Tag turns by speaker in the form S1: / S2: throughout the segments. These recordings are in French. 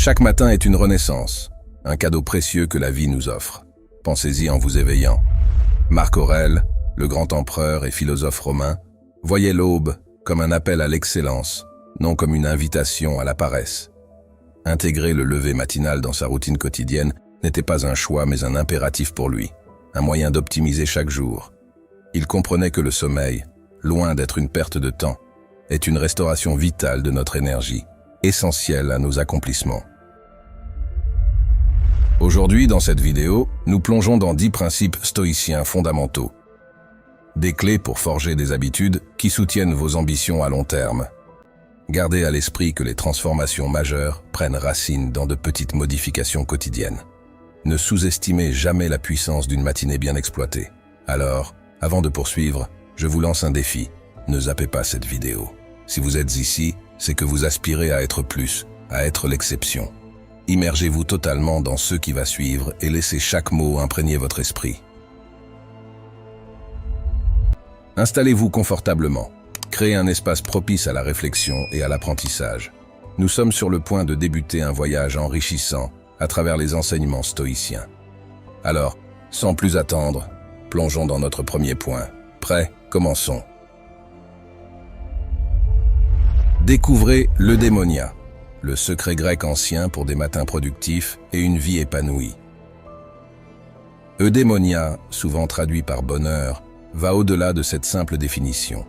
S1: Chaque matin est une renaissance, un cadeau précieux que la vie nous offre. Pensez-y en vous éveillant. Marc Aurèle, le grand empereur et philosophe romain, voyait l'aube comme un appel à l'excellence, non comme une invitation à la paresse. Intégrer le lever matinal dans sa routine quotidienne n'était pas un choix mais un impératif pour lui, un moyen d'optimiser chaque jour. Il comprenait que le sommeil, loin d'être une perte de temps, est une restauration vitale de notre énergie, essentielle à nos accomplissements. Aujourd'hui, dans cette vidéo, nous plongeons dans 10 principes stoïciens fondamentaux. Des clés pour forger des habitudes qui soutiennent vos ambitions à long terme. Gardez à l'esprit que les transformations majeures prennent racine dans de petites modifications quotidiennes. Ne sous-estimez jamais la puissance d'une matinée bien exploitée. Alors, avant de poursuivre, je vous lance un défi. Ne zappez pas cette vidéo. Si vous êtes ici, c'est que vous aspirez à être plus, à être l'exception. Immergez-vous totalement dans ce qui va suivre et laissez chaque mot imprégner votre esprit. Installez-vous confortablement. Créez un espace propice à la réflexion et à l'apprentissage. Nous sommes sur le point de débuter un voyage enrichissant à travers les enseignements stoïciens. Alors, sans plus attendre, plongeons dans notre premier point. Prêts? Commençons. Découvrez l'eudémonia, le secret grec ancien pour des matins productifs et une vie épanouie. Eudémonia, souvent traduit par bonheur, va au-delà de cette simple définition.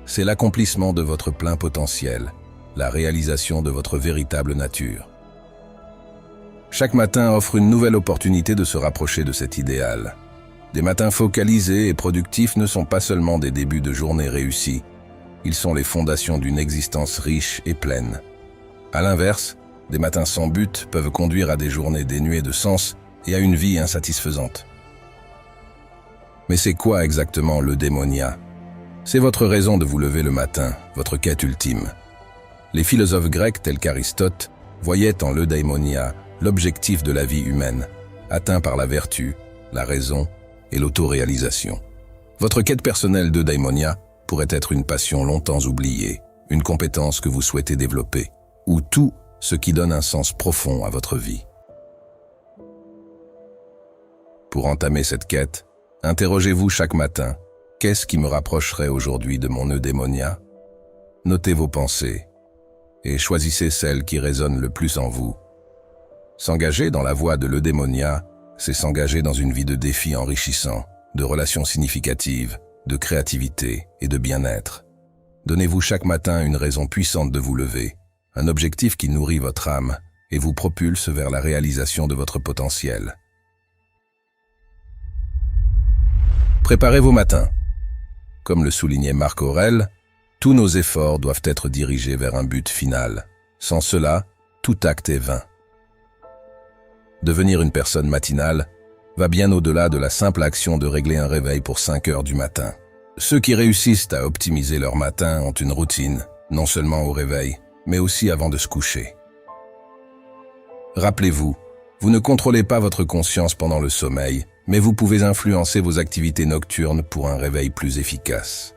S1: C'est l'accomplissement de votre plein potentiel, la réalisation de votre véritable nature. Chaque matin offre une nouvelle opportunité de se rapprocher de cet idéal. Des matins focalisés et productifs ne sont pas seulement des débuts de journée réussis, ils sont les fondations d'une existence riche et pleine. À l'inverse, des matins sans but peuvent conduire à des journées dénuées de sens et à une vie insatisfaisante. Mais c'est quoi exactement l'eudémonia? C'est votre raison de vous lever le matin, votre quête ultime. Les philosophes grecs tels qu'Aristote voyaient en l'eudémonia l'objectif de la vie humaine, atteint par la vertu, la raison et l'autoréalisation. Votre quête personnelle d'eudémonia pourrait être une passion longtemps oubliée, une compétence que vous souhaitez développer, ou tout ce qui donne un sens profond à votre vie. Pour entamer cette quête, interrogez-vous chaque matin, qu'est-ce qui me rapprocherait aujourd'hui de mon eudémonia? Notez vos pensées et choisissez celles qui résonnent le plus en vous. S'engager dans la voie de l'eudémonia, c'est s'engager dans une vie de défis enrichissants, de relations significatives, de créativité et de bien-être. Donnez-vous chaque matin une raison puissante de vous lever, un objectif qui nourrit votre âme et vous propulse vers la réalisation de votre potentiel. Préparez vos matins. Comme le soulignait Marc Aurèle, tous nos efforts doivent être dirigés vers un but final. Sans cela, tout acte est vain. Devenir une personne matinale va bien au-delà de la simple action de régler un réveil pour 5 heures du matin. Ceux qui réussissent à optimiser leur matin ont une routine, non seulement au réveil, mais aussi avant de se coucher. Rappelez-vous, vous ne contrôlez pas votre conscience pendant le sommeil, mais vous pouvez influencer vos activités nocturnes pour un réveil plus efficace.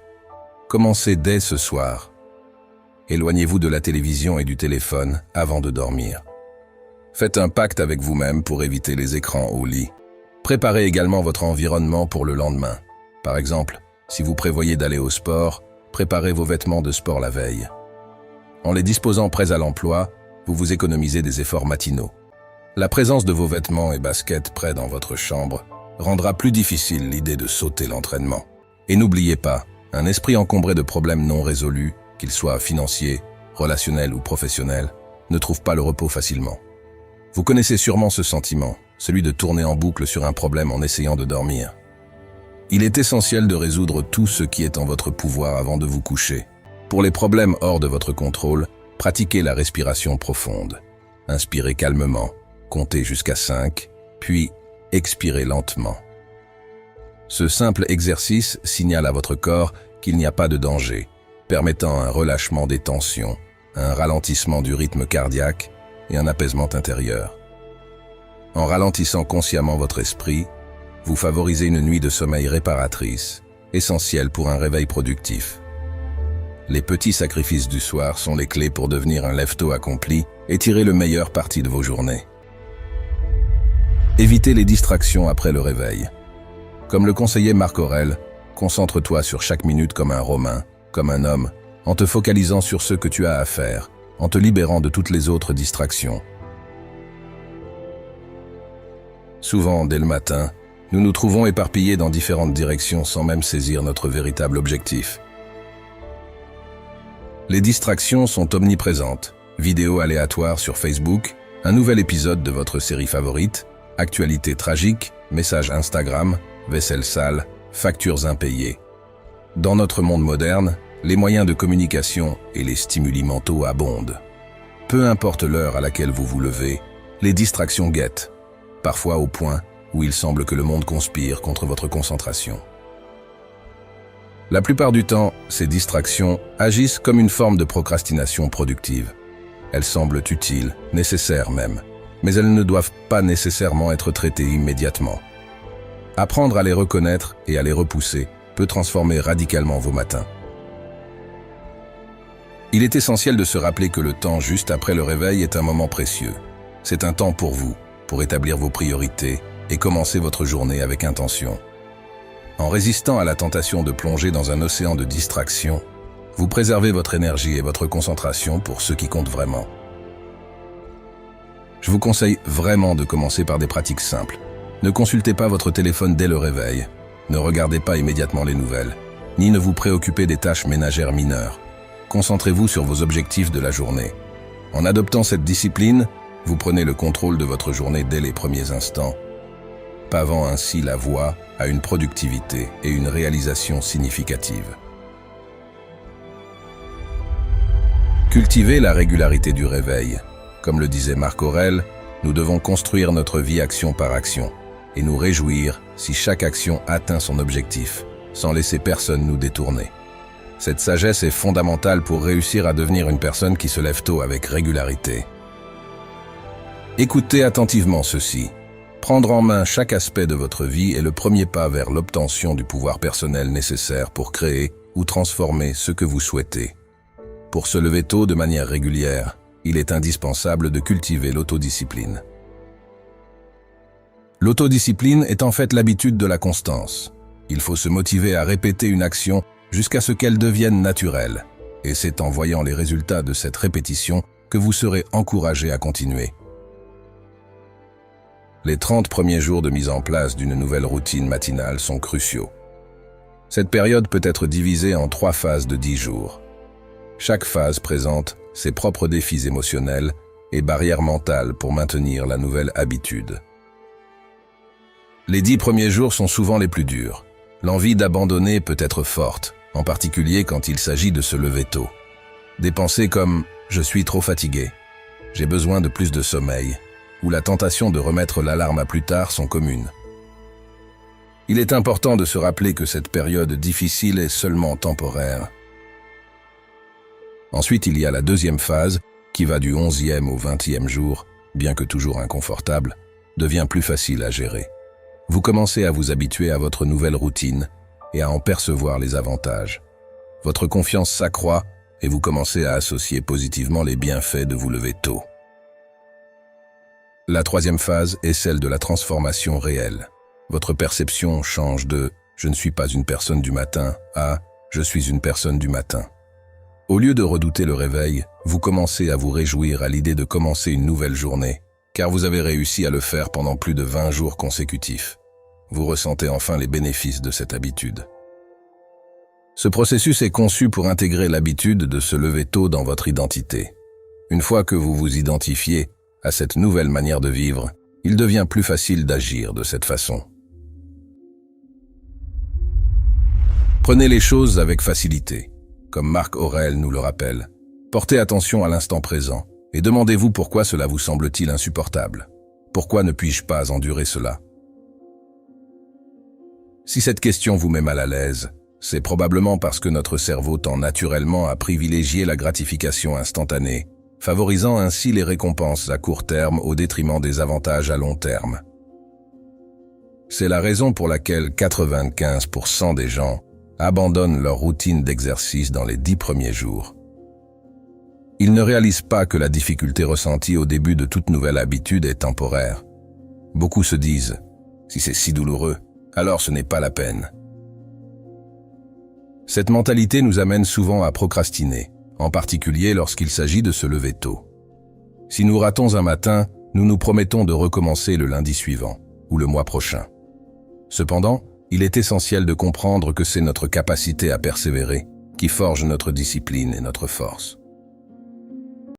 S1: Commencez dès ce soir. Éloignez-vous de la télévision et du téléphone avant de dormir. Faites un pacte avec vous-même pour éviter les écrans au lit. Préparez également votre environnement pour le lendemain. Par exemple, si vous prévoyez d'aller au sport, préparez vos vêtements de sport la veille. En les disposant prêts à l'emploi, vous vous économisez des efforts matinaux. La présence de vos vêtements et baskets prêts dans votre chambre rendra plus difficile l'idée de sauter l'entraînement. Et n'oubliez pas, un esprit encombré de problèmes non résolus, qu'ils soient financiers, relationnels ou professionnels, ne trouve pas le repos facilement. Vous connaissez sûrement ce sentiment, celui de tourner en boucle sur un problème en essayant de dormir. Il est essentiel de résoudre tout ce qui est en votre pouvoir avant de vous coucher. Pour les problèmes hors de votre contrôle, pratiquez la respiration profonde. Inspirez calmement, comptez jusqu'à 5, puis expirez lentement. Ce simple exercice signale à votre corps qu'il n'y a pas de danger, permettant un relâchement des tensions, un ralentissement du rythme cardiaque et un apaisement intérieur. En ralentissant consciemment votre esprit, vous favorisez une nuit de sommeil réparatrice, essentielle pour un réveil productif. Les petits sacrifices du soir sont les clés pour devenir un lève-tôt accompli et tirer le meilleur parti de vos journées. Évitez les distractions après le réveil. Comme le conseillait Marc Aurèle, concentre-toi sur chaque minute comme un Romain, comme un homme, en te focalisant sur ce que tu as à faire, en te libérant de toutes les autres distractions. Souvent, dès le matin, nous nous trouvons éparpillés dans différentes directions sans même saisir notre véritable objectif. Les distractions sont omniprésentes. Vidéos aléatoires sur Facebook, un nouvel épisode de votre série favorite, actualités tragiques, messages Instagram, vaisselle sale, factures impayées. Dans notre monde moderne, les moyens de communication et les stimuli mentaux abondent. Peu importe l'heure à laquelle vous vous levez, les distractions guettent, parfois au point où il semble que le monde conspire contre votre concentration. La plupart du temps, ces distractions agissent comme une forme de procrastination productive. Elles semblent utiles, nécessaires même, mais elles ne doivent pas nécessairement être traitées immédiatement. Apprendre à les reconnaître et à les repousser peut transformer radicalement vos matins. Il est essentiel de se rappeler que le temps juste après le réveil est un moment précieux. C'est un temps pour vous, pour établir vos priorités et commencer votre journée avec intention. En résistant à la tentation de plonger dans un océan de distractions, vous préservez votre énergie et votre concentration pour ce qui compte vraiment. Je vous conseille vraiment de commencer par des pratiques simples. Ne consultez pas votre téléphone dès le réveil, ne regardez pas immédiatement les nouvelles, ni ne vous préoccupez des tâches ménagères mineures. Concentrez-vous sur vos objectifs de la journée. En adoptant cette discipline, vous prenez le contrôle de votre journée dès les premiers instants, pavant ainsi la voie à une productivité et une réalisation significative. Cultivez la régularité du réveil. Comme le disait Marc Aurèle, nous devons construire notre vie action par action et nous réjouir si chaque action atteint son objectif, sans laisser personne nous détourner. Cette sagesse est fondamentale pour réussir à devenir une personne qui se lève tôt avec régularité. Écoutez attentivement ceci. Prendre en main chaque aspect de votre vie est le premier pas vers l'obtention du pouvoir personnel nécessaire pour créer ou transformer ce que vous souhaitez. Pour se lever tôt de manière régulière, il est indispensable de cultiver l'autodiscipline. L'autodiscipline est en fait l'habitude de la constance. Il faut se motiver à répéter une action jusqu'à ce qu'elle devienne naturelle. Et c'est en voyant les résultats de cette répétition que vous serez encouragé à continuer. Les 30 premiers jours de mise en place d'une nouvelle routine matinale sont cruciaux. Cette période peut être divisée en 3 phases de 10 jours. Chaque phase présente ses propres défis émotionnels et barrières mentales pour maintenir la nouvelle habitude. Les 10 premiers jours sont souvent les plus durs. L'envie d'abandonner peut être forte, en particulier quand il s'agit de se lever tôt. Des pensées comme « je suis trop fatigué »,« j'ai besoin de plus de sommeil » ou la tentation de remettre l'alarme à plus tard sont communes. Il est important de se rappeler que cette période difficile est seulement temporaire. Ensuite, il y a la deuxième phase, qui va du 11e au 20e jour, bien que toujours inconfortable, devient plus facile à gérer. Vous commencez à vous habituer à votre nouvelle routine et à en percevoir les avantages. Votre confiance s'accroît et vous commencez à associer positivement les bienfaits de vous lever tôt. La troisième phase est celle de la transformation réelle. Votre perception change de « je ne suis pas une personne du matin » à « je suis une personne du matin ». Au lieu de redouter le réveil, vous commencez à vous réjouir à l'idée de commencer une nouvelle journée, car vous avez réussi à le faire pendant plus de 20 jours consécutifs. Vous ressentez enfin les bénéfices de cette habitude. Ce processus est conçu pour intégrer l'habitude de se lever tôt dans votre identité. Une fois que vous vous identifiez à cette nouvelle manière de vivre, il devient plus facile d'agir de cette façon. Prenez les choses avec facilité. Comme Marc Aurèle nous le rappelle, portez attention à l'instant présent et demandez-vous pourquoi cela vous semble-t-il insupportable. Pourquoi ne puis-je pas endurer cela? Si cette question vous met mal à l'aise, c'est probablement parce que notre cerveau tend naturellement à privilégier la gratification instantanée, favorisant ainsi les récompenses à court terme au détriment des avantages à long terme. C'est la raison pour laquelle 95% des gens abandonnent leur routine d'exercice dans les 10 premiers jours. Ils ne réalisent pas que la difficulté ressentie au début de toute nouvelle habitude est temporaire. Beaucoup se disent « si c'est si douloureux, alors ce n'est pas la peine ». Cette mentalité nous amène souvent à procrastiner, en particulier lorsqu'il s'agit de se lever tôt. Si nous ratons un matin, nous nous promettons de recommencer le lundi suivant ou le mois prochain. Cependant, il est essentiel de comprendre que c'est notre capacité à persévérer qui forge notre discipline et notre force.